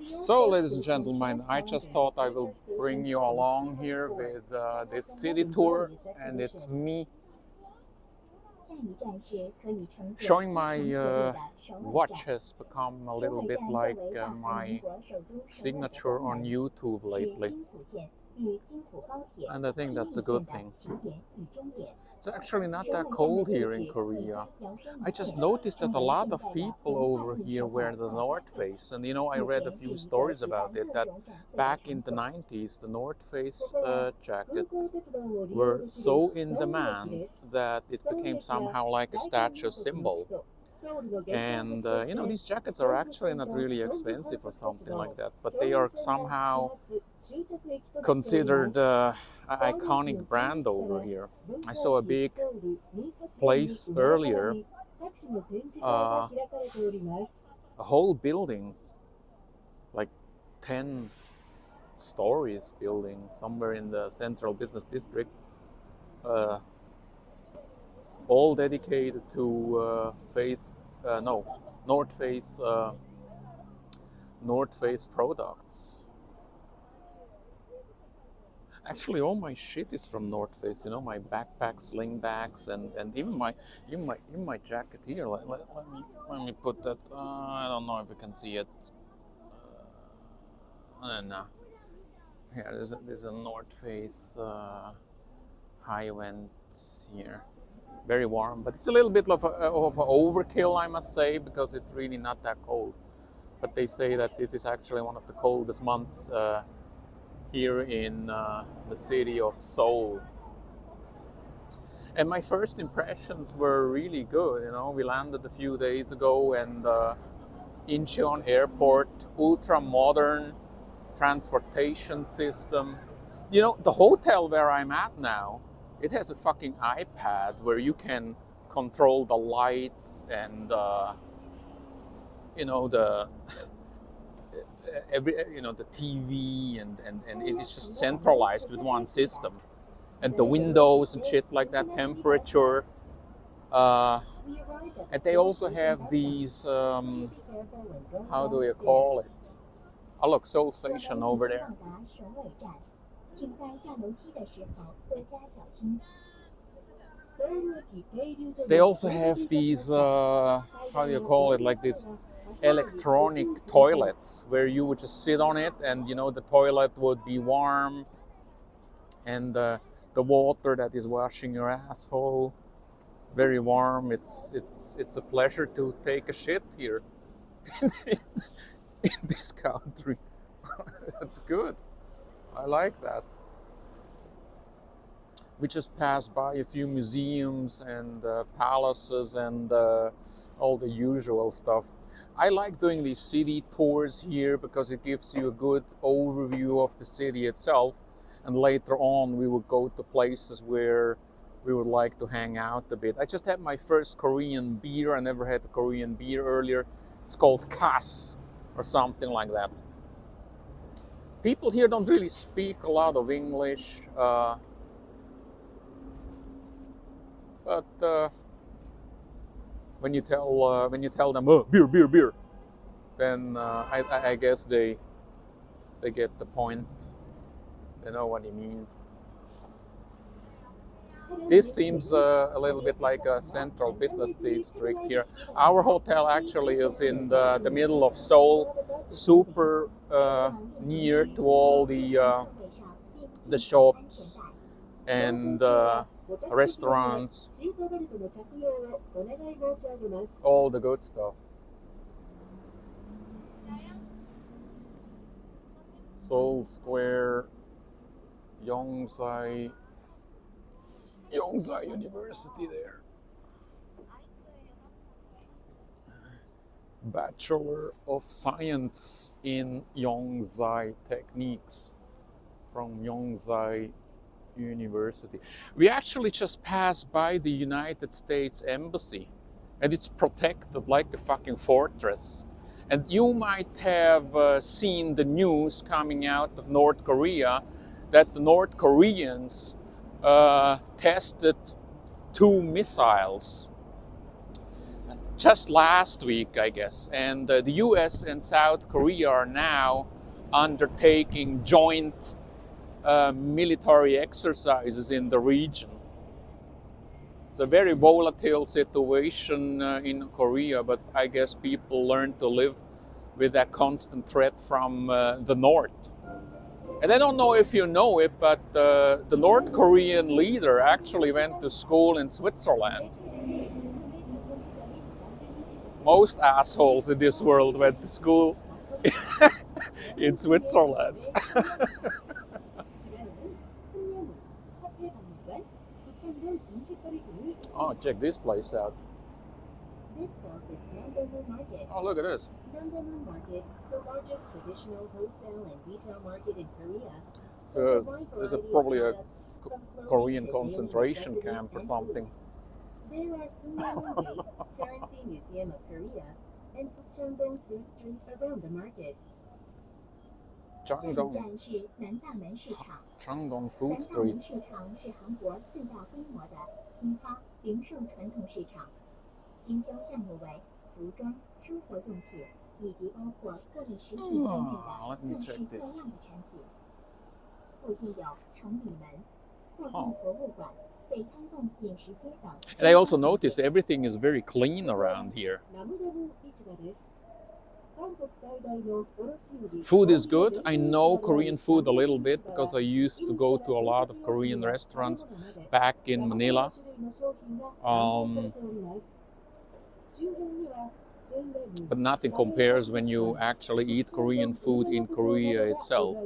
So, ladies and gentlemen, I just thought I will bring you along here with this city tour, and it's me showing my watch has become a little bit like my signature on YouTube lately, and I think that's a good thing. It's actually not that cold here in Korea. I just noticed that a lot of people over here wear the North Face, and I read a few stories about it, that back in the 90s the North Face jackets were so in demand that it became somehow like a status symbol. And these jackets are actually not really expensive or something like that, but they are somehow considered an iconic brand over here. I saw a big place earlier, a whole building, like 10 stories building somewhere in the central business district, all dedicated to North Face products. Actually, all my shit is from North Face. My backpack, sling bags, and even my jacket here. Let me put that. I don't know if you can see it. No. Here, there's a North Face high vent here. Very warm, but it's a little bit of an overkill, I must say, because it's really not that cold. But they say that this is actually one of the coldest months here in the city of Seoul. And my first impressions were really good. We landed a few days ago, and Incheon Airport, ultra modern transportation system. The hotel where I'm at now, it has a fucking iPad where you can control the lights and the the TV, and it is just centralized with one system, and the windows and shit like that, temperature, and they also have these how do you call it? Oh, look, Seoul Station over there. They also have these how do you call it, like these electronic toilets where you would just sit on it, and the toilet would be warm, and the water that is washing your asshole, very warm. It's a pleasure to take a shit here in this country. That's good. I like that. We just passed by a few museums and palaces and all the usual stuff. I like doing these city tours here because it gives you a good overview of the city itself, and later on we will go to places where we would like to hang out a bit. I just had my first Korean beer. I never had a Korean beer earlier. It's called Cass or something like that. People here don't really speak a lot of English, but when you tell them, oh, beer, then I guess they get the point. They know what you mean. This seems a little bit like a central business district here. Our hotel actually is in the middle of Seoul, super near to all the shops and restaurants, all the good stuff. Seoul Square, Yonsei University there. Bachelor of Science in Yonsei Techniques from Yonsei University. We actually just passed by the United States Embassy, and it's protected like a fucking fortress. And you might have seen the news coming out of North Korea that the North Koreans tested 2 missiles. just last week, I guess. And the US and South Korea are now undertaking joint military exercises in the region. It's a very volatile situation in Korea, but I guess people learn to live with that constant threat from the north. And I don't know if you know it, but the North Korean leader actually went to school in Switzerland. Most assholes in this world went to school in Switzerland. Oh, check this place out. This stop is Namdaemun Market. Oh, look at this. Namdaemun Market, the largest traditional wholesale and retail market in Korea. So there's probably a Korean concentration camp or something. There are Sundaemun Gate, Currency Museum of Korea, and Pukchangdong Food Street around the market. Changdong 下一站是南大门市场。 Changdong 南 Food 大 Street. 门市场是韩国最大规模的批发零售传统市场，经销项目为服装、生活用品以及包括各类食品在内的各式各样的产品。附近有崇礼门、过定博物馆、北参洞饮食街等。 And I also noticed everything is very clean around here. ナムダム市場です。 Food is good. I know Korean food a little bit because I used to go to a lot of Korean restaurants back in Manila. But nothing compares when you actually eat Korean food in Korea itself.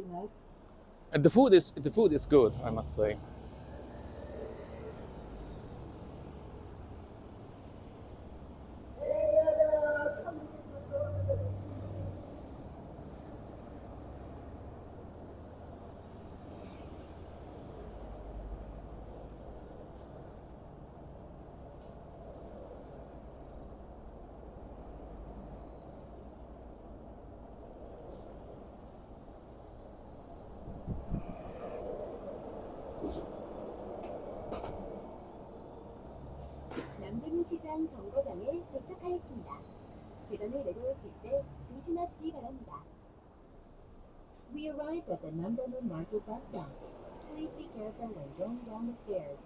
And the food is good, I must say. 남대문 시장 정거장에 도착하였습니다. 계단을 내려오실 때 조심하시기 바랍니다. We arrived at the Namdaemun Market bus stop. Please be careful when going down the stairs.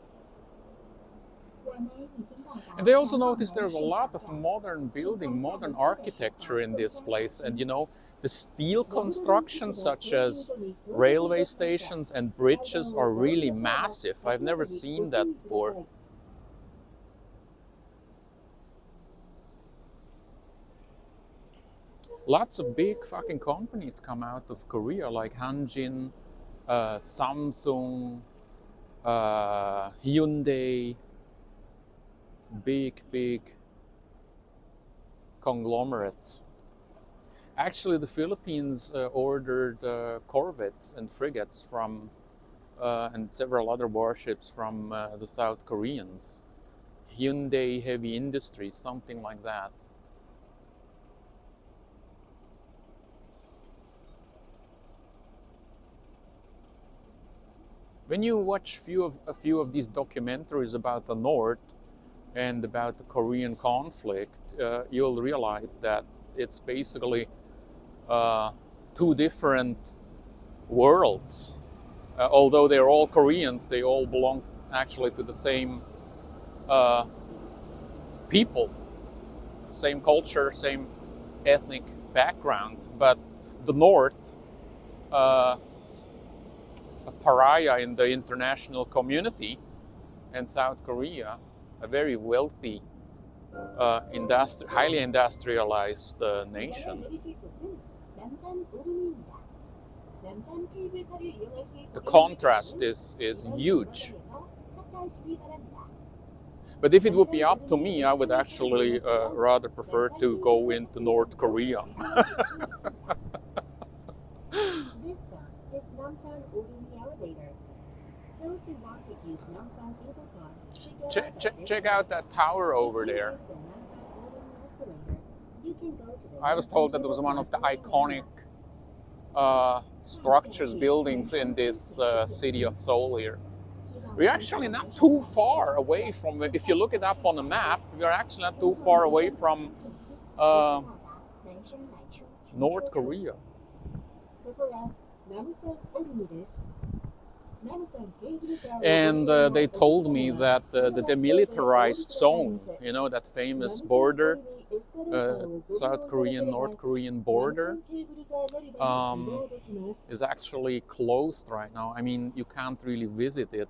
And they also noticed there's a lot of modern building, modern architecture in this place. And you know, the steel constructions such as railway stations and bridges are really massive. I've never seen that before. Lots of big fucking companies come out of Korea, like Hanjin, Samsung, Hyundai. Big conglomerates. Actually, the Philippines ordered corvettes and frigates from and several other warships from the South Koreans. Hyundai Heavy Industries, something like that. When you watch a few of these documentaries about the North and about the Korean conflict, you'll realize that it's basically two different worlds. Although they're all Koreans, they all belong actually to the same people, same culture, same ethnic background. But the North, a pariah in the international community, and South Korea, a very wealthy, highly industrialized nation. The contrast is huge. But if it would be up to me, I would actually rather prefer to go into North Korea. This stop is Namsan Orumi Elevator. Those who want to use Namsan Cable Car should get Check out that tower over there. I was told that it was one of the iconic structures, buildings in this city of Seoul here. We're actually not too far away from it. If you look it up on the map, we're actually not too far away from North Korea. And they told me that the demilitarized zone, you know, that famous border, South Korean, North Korean border, is actually closed right now. I mean, you can't really visit it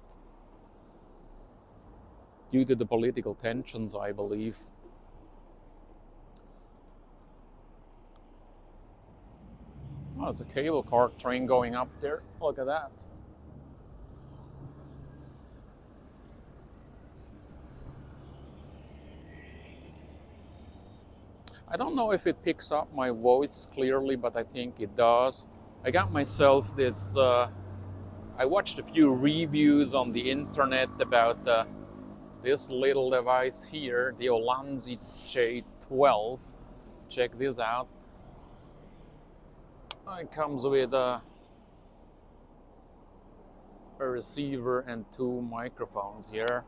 due to the political tensions, I believe. Oh, it's a cable car train going up there. Look at that. I don't know if it picks up my voice clearly, but I think it does. I got myself this, I watched a few reviews on the internet about this little device here, the Ulanzi J12. Check this out. It comes with a receiver and two microphones here.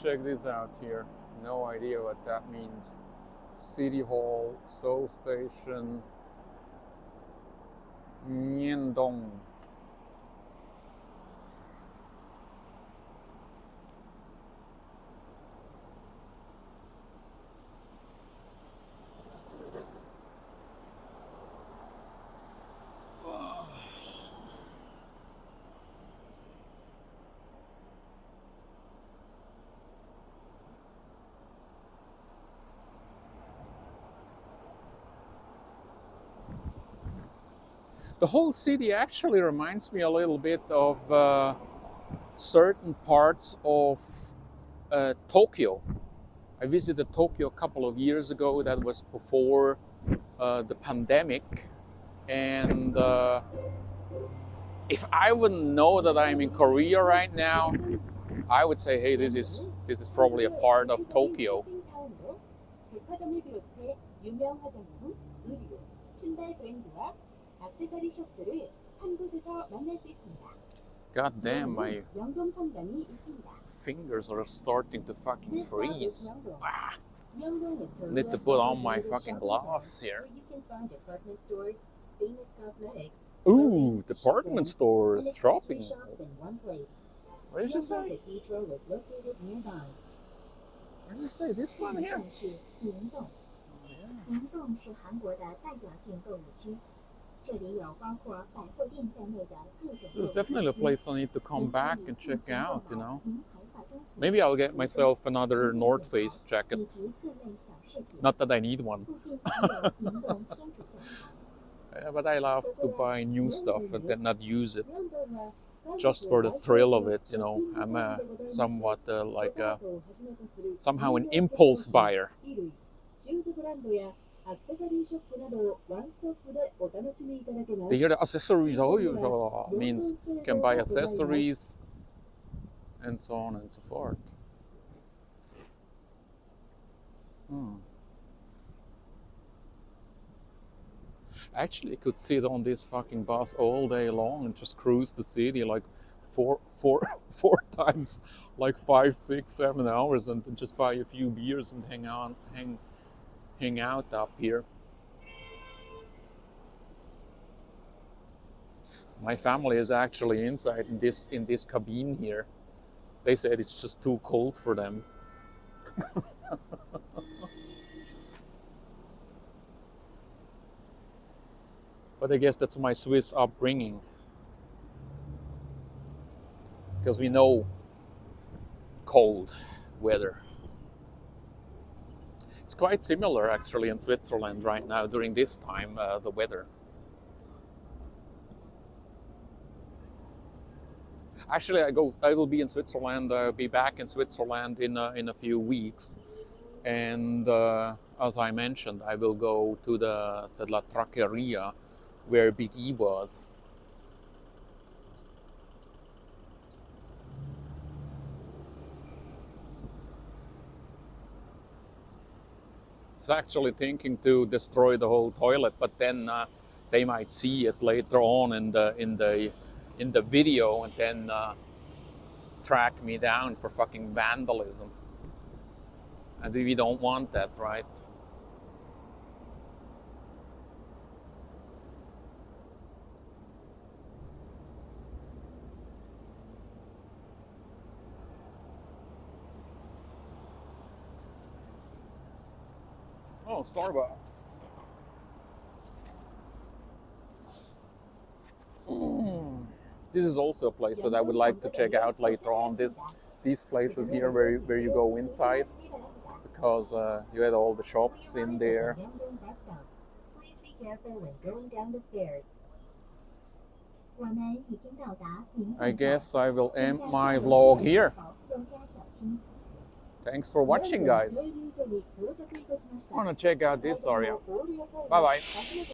Check this out here. No idea what that means. City Hall, Seoul Station, Myeongdong. The whole city actually reminds me a little bit of certain parts of Tokyo. I visited Tokyo a couple of years ago. That was before the pandemic. And if I wouldn't know that I'm in Korea right now, I would say, hey, this is probably a part of Tokyo. God damn, my fingers are starting to fucking freeze. Ah. Need to put on my fucking gloves here. Ooh, department stores, shopping. What did you say? What did you say? This one here? There's definitely a place I need to come back and check out, you know. Maybe I'll get myself another North Face jacket. Not that I need one. Yeah, but I love to buy new stuff and then not use it. Just for the thrill of it, you know. I'm somewhat somehow an impulse buyer. They hear the accessories, means you can buy accessories and so on and so forth. Actually, I could sit on this fucking bus all day long and just cruise the city like four times, like 5, 6, 7 hours, and just buy a few beers and hang out up here. My family is actually inside in this cabin here. They said it's just too cold for them. But I guess that's my Swiss upbringing. Because we know cold weather. It's quite similar actually in Switzerland right now during this time, the weather. Actually, I will be in Switzerland. I'll be back in Switzerland in a few weeks, and as I mentioned, I will go to the La Trattoria, where Big E was. was actually thinking to destroy the whole toilet, but then they might see it later on in the video and then track me down for fucking vandalism. And we don't want that, right? Oh, Starbucks. This is also a place that I would like to check out later on. These places here where you go inside, because you had all the shops in there. Please be careful when going down the stairs. 我们已经到达明 I 洞站 guess I will 请 end 在 my 下楼 vlog 梯的 here. 时候多加小心。 Thanks for watching, guys. Maybe 这里到着更多しました。 I want to check out this area. ご利用ください。 Bye bye.